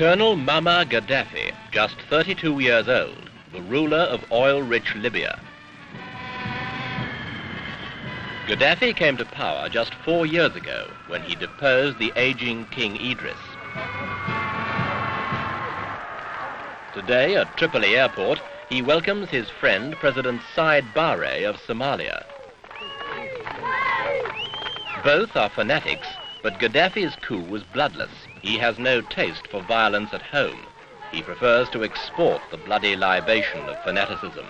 Colonel Muammar Qaddafi, just 32 years old, the ruler of oil-rich Libya. Qaddafi came to power just 4 years ago when he deposed the aging King Idris. Today at Tripoli airport, he welcomes his friend President Said Barre of Somalia. Both are fanatics, but Qaddafi's coup was bloodless. He has no taste for violence at home. He prefers to export the bloody libation of fanaticism.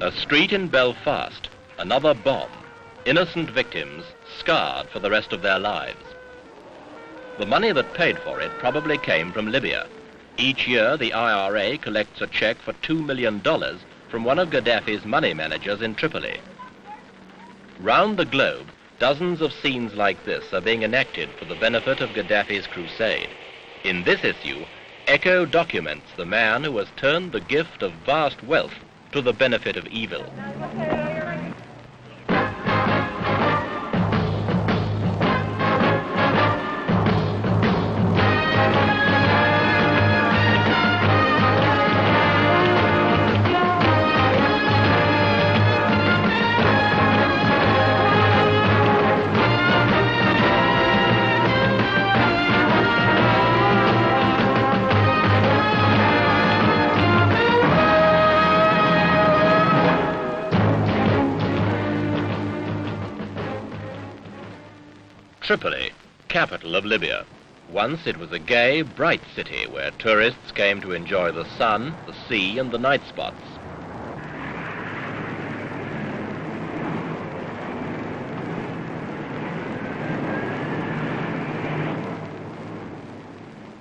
A street in Belfast, another bomb. Innocent victims scarred for the rest of their lives. The money that paid for it probably came from Libya. Each year, the IRA collects a check for $2 million from one of Qaddafi's money managers in Tripoli. Round the globe, dozens of scenes like this are being enacted for the benefit of Qaddafi's crusade. In this issue, Echo documents the man who has turned the gift of vast wealth to the benefit of evil. Tripoli, capital of Libya. Once it was a gay, bright city where tourists came to enjoy the sun, the sea, and the night spots.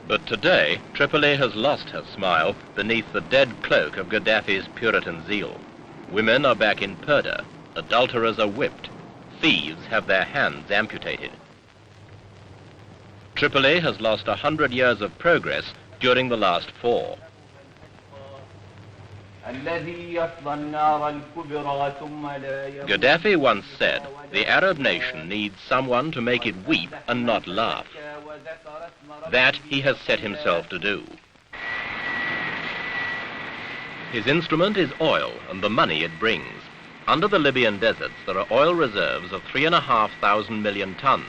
But today, Tripoli has lost her smile beneath the dead cloak of Qaddafi's Puritan zeal. Women are back in purdah, adulterers are whipped, thieves have their hands amputated. Tripoli has lost 100 years of progress during the last 4. Qaddafi once said, "The Arab nation needs someone to make it weep and not laugh." That he has set himself to do. His instrument is oil and the money it brings. Under the Libyan deserts, there are oil reserves of 3,500 million tons.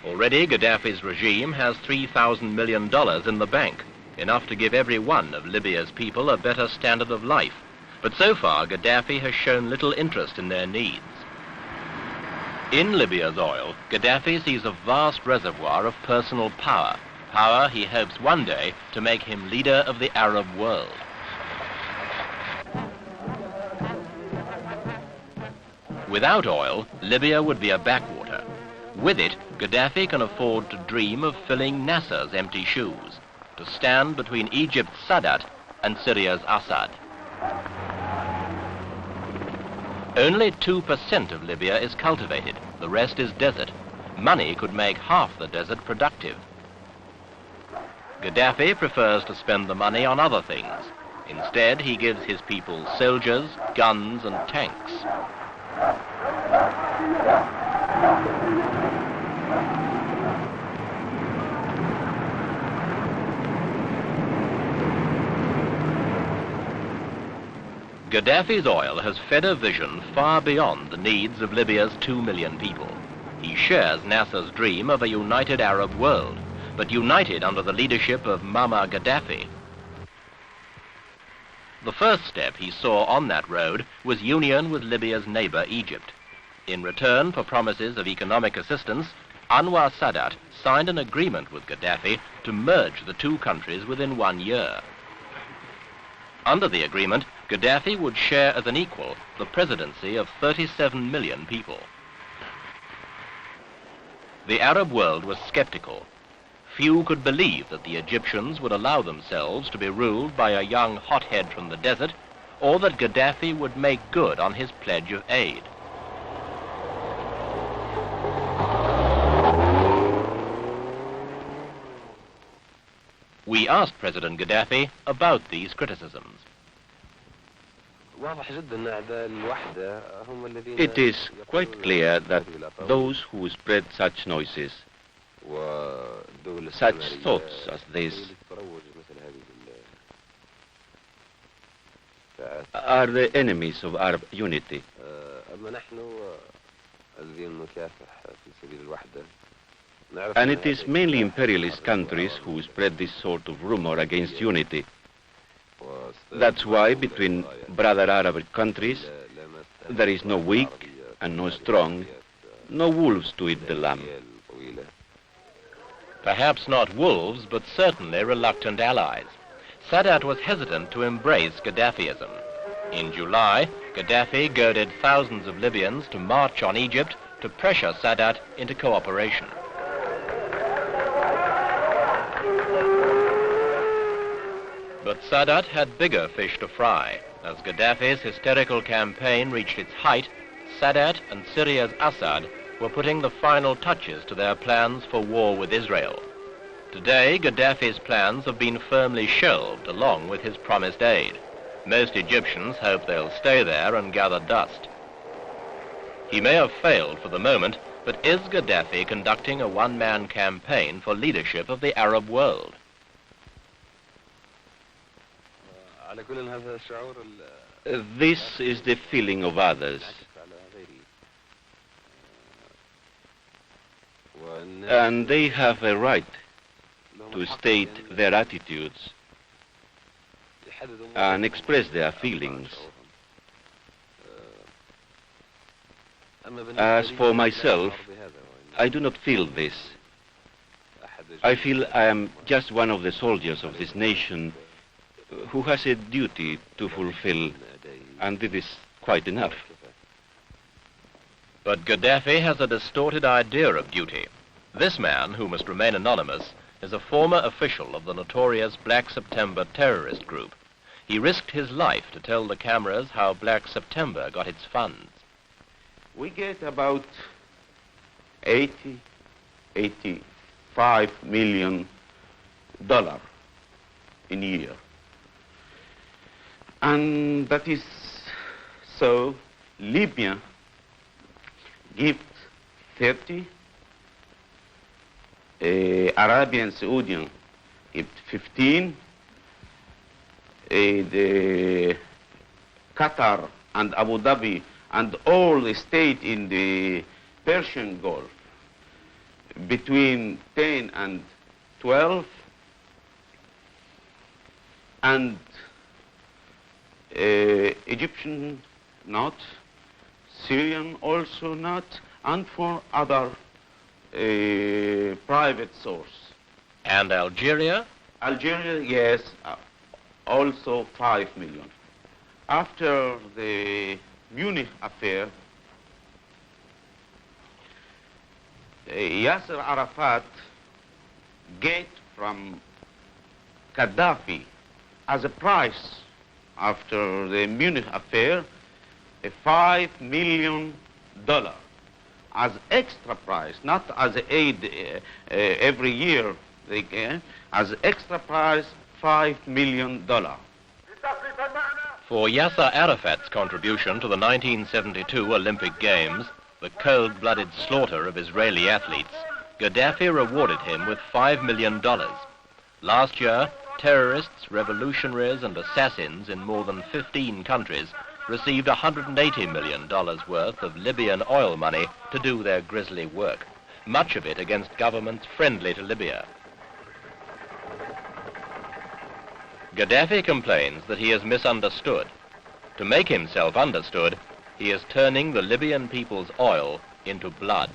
Already, Qaddafi's regime has $3,000 million in the bank, enough to give every one of Libya's people a better standard of life. But so far, Qaddafi has shown little interest in their needs. In Libya's oil, Qaddafi sees a vast reservoir of personal power, power he hopes one day to make him leader of the Arab world. Without oil, Libya would be a backwater. With it, Qaddafi can afford to dream of filling Nasser's empty shoes, to stand between Egypt's Sadat and Syria's Assad. Only 2% of Libya is cultivated, the rest is desert. Money could make half the desert productive. Qaddafi prefers to spend the money on other things. Instead, he gives his people soldiers, guns, and tanks. Qaddafi's oil has fed a vision far beyond the needs of Libya's 2 million people. He shares Nasser's dream of a united Arab world, but united under the leadership of Muammar Qaddafi. The first step he saw on that road was union with Libya's neighbor Egypt. In return for promises of economic assistance, Anwar Sadat signed an agreement with Qaddafi to merge the two countries within 1 year. Under the agreement, Qaddafi would share as an equal the presidency of 37 million people. The Arab world was skeptical. Few could believe that the Egyptians would allow themselves to be ruled by a young hothead from the desert, or that Qaddafi would make good on his pledge of aid. We asked President Qaddafi about these criticisms. It is quite clear that those who spread such noises, such thoughts as this, are the enemies of Arab unity. And it is mainly imperialist countries who spread this sort of rumor against unity. That's why between brother Arab countries there is no weak and no strong, no wolves to eat the lamb. Perhaps not wolves, but certainly reluctant allies. Sadat was hesitant to embrace Gaddafiism. In July, Gaddafi goaded thousands of Libyans to march on Egypt to pressure Sadat into cooperation. But Sadat had bigger fish to fry. As Gaddafi's hysterical campaign reached its height, Sadat and Syria's Assad were putting the final touches to their plans for war with Israel. Today, Gaddafi's plans have been firmly shelved along with his promised aid. Most Egyptians hope they'll stay there and gather dust. He may have failed for the moment, but is Gaddafi conducting a one-man campaign for leadership of the Arab world? This is the feeling of others. And they have a right to state their attitudes and express their feelings. As for myself, I do not feel this. I feel I am just one of the soldiers of this nation who has a duty to fulfill, and it is quite enough. But Gaddafi has a distorted idea of duty. This man, who must remain anonymous, is a former official of the notorious Black September terrorist group. He risked his life to tell the cameras how Black September got its funds. We get about 85 million dollars in a year. And that is so Libya gives 30, Arabian Saudi give 15, the Qatar and Abu Dhabi and all the states in the Persian Gulf between 10 and 12, and Egyptian not, Syrian also not, and for other private source. And Algeria? Algeria, yes, also 5 million. After the Munich affair, Yasser Arafat get from Qaddafi as a price after the Munich affair, $5 million as extra price, not as aid every year they get, as extra price $5 million. For Yasser Arafat's contribution to the 1972 Olympic Games, the cold-blooded slaughter of Israeli athletes, Gaddafi rewarded him with $5 million. Last year, terrorists, revolutionaries and assassins in more than 15 countries received $180 million worth of Libyan oil money to do their grisly work, much of it against governments friendly to Libya. Gaddafi complains that he is misunderstood. To make himself understood, he is turning the Libyan people's oil into blood.